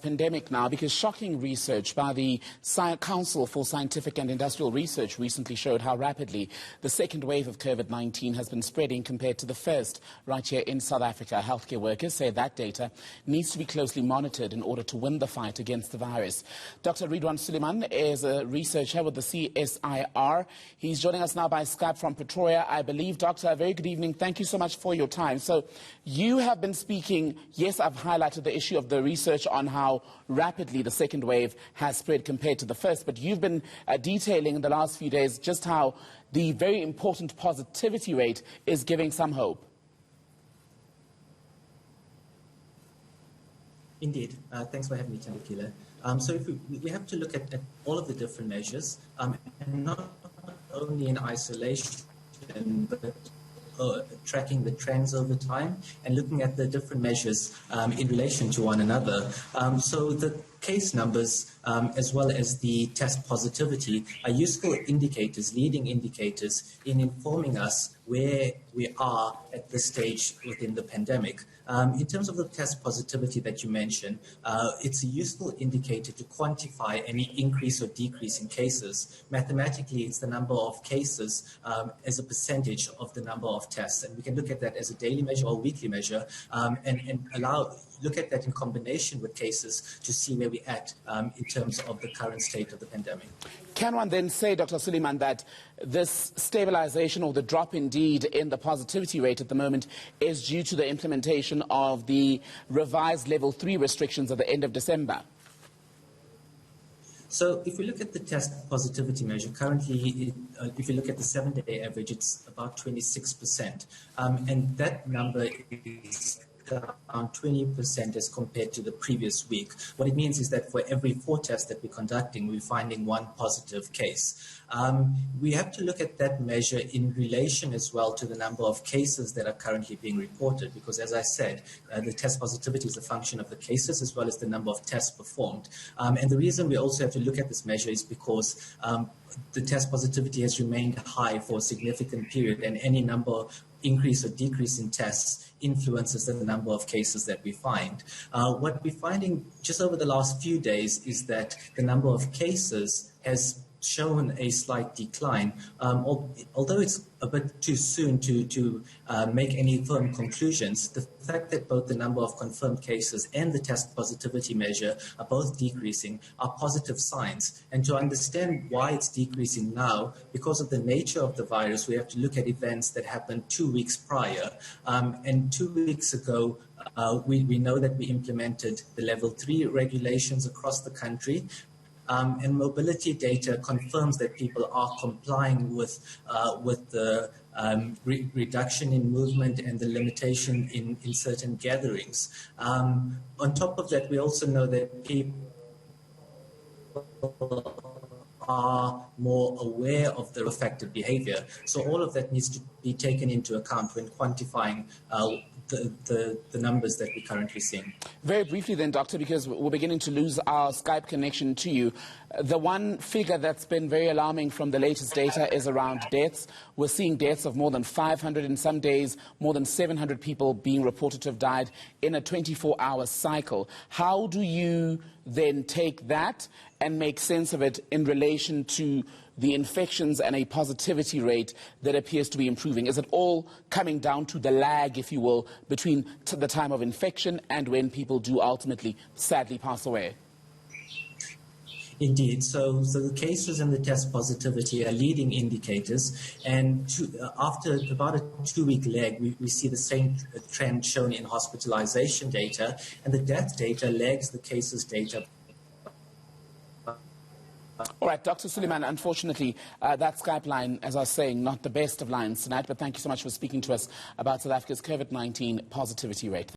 Pandemic now, because shocking research by the Council for Scientific and Industrial Research recently showed how rapidly the second wave of COVID-19 has been spreading compared to the first right here in South Africa. Healthcare workers say that data needs to be closely monitored in order to win the fight against the virus. Dr. Ridhwaan Suliman is a researcher with the CSIR. He's joining us now by Skype from Pretoria, I believe. Doctor, a very good evening. Thank you so much for your time. So you have been speaking, yes, I've highlighted the issue of the research on how rapidly the second wave has spread compared to the first, but you've been detailing in the last few days just how the very important positivity rate is giving some hope. Indeed. Thanks for having me, Thembekile. So if we have to look at all of the different measures, and not only in isolation, but tracking the trends over time and looking at the different measures in relation to one another. So the case numbers as well as the test positivity are useful indicators, leading indicators in informing us where we are at this stage within the pandemic. In terms of the test positivity that you mentioned, it's a useful indicator to quantify any increase or decrease in cases. Mathematically, it's the number of cases as a percentage of the number of tests. And we can look at that as a daily measure or weekly measure and look at that in combination with cases to see where we're at in terms of the current state of the pandemic. Can one then say, Dr. Suliman, that this stabilization or the drop indeed in the positivity rate at the moment is due to the implementation of the revised level 3 restrictions at the end of December? So if we look at the test positivity measure, currently, if you look at the 7-day average, it's about 26%. And that number is down 20% as compared to the previous week. What it means is that for every 4 tests that we're conducting, we're finding 1 positive case. We have to look at that measure in relation as well to the number of cases that are currently being reported, because as I said, the test positivity is a function of the cases as well as the number of tests performed. And the reason we also have to look at this measure is because the test positivity has remained high for a significant period, and any number increase or decrease in tests influences the number of cases that we find. What we're finding just over the last few days is that the number of cases has shown a slight decline, although it's a bit too soon to make any firm conclusions. The fact that both the number of confirmed cases and the test positivity measure are both decreasing are positive signs. And to understand why it's decreasing now, because of the nature of the virus, we have to look at events that happened 2 weeks prior. And 2 weeks ago, we know that we implemented the level 3 regulations across the country. And mobility data confirms that people are complying with the reduction in movement and the limitation in certain gatherings. On top of that, we also know that people are more aware of their affected behavior. So all of that needs to be taken into account when quantifying the numbers that we're currently seeing. Very briefly then, Doctor, because we're beginning to lose our Skype connection to you. The one figure that's been very alarming from the latest data is around deaths. We're seeing deaths of more than 500 in some days, more than 700 people being reported to have died in a 24-hour cycle. How do you then take that and make sense of it in relation to the infections and a positivity rate that appears to be improving? Is it all coming down to the lag, if you will, between the time of infection and when people do ultimately, sadly, pass away? Indeed. So the cases and the test positivity are leading indicators. And after about a 2-week lag, we see the same trend shown in hospitalization data. And the death data lags the cases data. All right, Dr. Suliman, unfortunately, that Skype line, as I was saying, not the best of lines tonight, but thank you so much for speaking to us about South Africa's COVID-19 positivity rate.